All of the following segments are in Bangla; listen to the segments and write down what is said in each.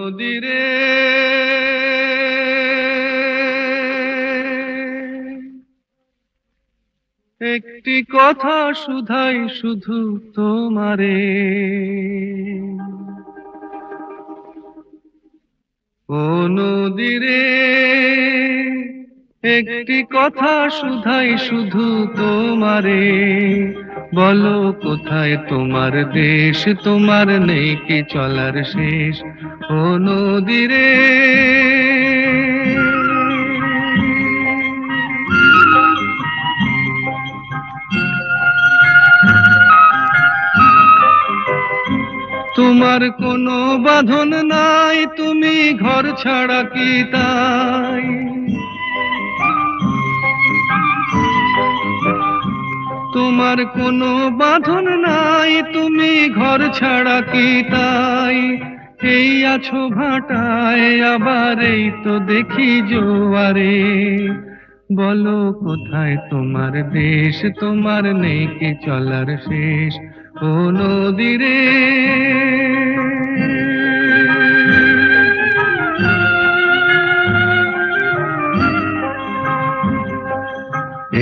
নদীরে একটি কথা শুধাই শুধু তোমারে, ও নদীরে একটি কথা শুধাই শুধু তোমারে, বলো কোথায় তোমার দেশ, তোমার নেই কি চলার শেষ, ও নদীরে। তোমার কোনো বাঁধন নাই, তুমি ঘর ছাড়া কি তাই, তোমার কোনো বাঁধন নাই, তুমি ঘর ছাড়া কি তাই, এই আছো ভাটায় আবার এই তো দেখি জোয়ারে, বলো কোথায় তোমার দেশ, তোমার নেই কি চলার শেষ, ও নদীরে।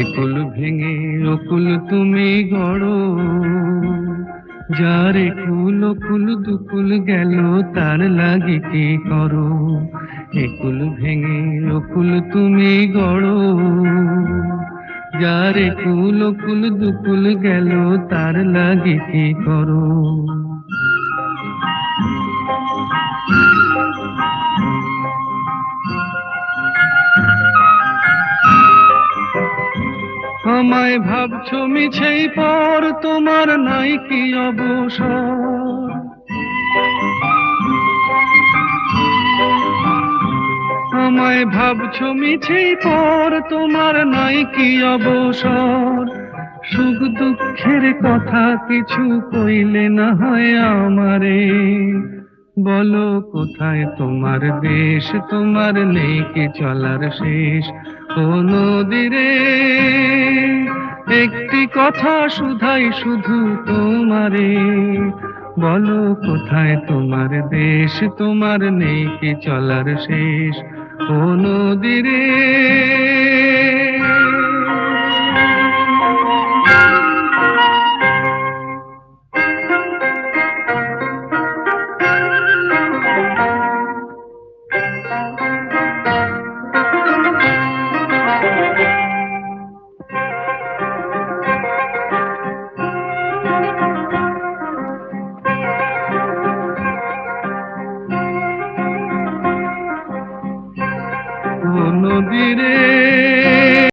একুল ভেঙে অকুল তুমি গড়ো, যার একুল অকুল দুকুল গেল তার লাগি কি করো, একুল ভেঙে অকুল তুমি গড়ো, যার একুল অকুল দুকুল গেল তার লাগি কি করো। আমায় ভাবছো মিছেই পর, তোমার নাই কি অবসর, আমায় ভাবছো মিছেই পর, তোমার নাই কি অবসর, সুখ দুঃখের কথা কিছু কইলে না হয় আমারে, বলো কোথায় তোমার দেশ, তোমার নেই কি চলার শেষ, ও নদীরে একটি কথা শুধাই শুধু তোমারে, বলো কোথায় তোমার দেশ, তোমার নেই কি চলার শেষ, ও নদীরে। ও নদীরে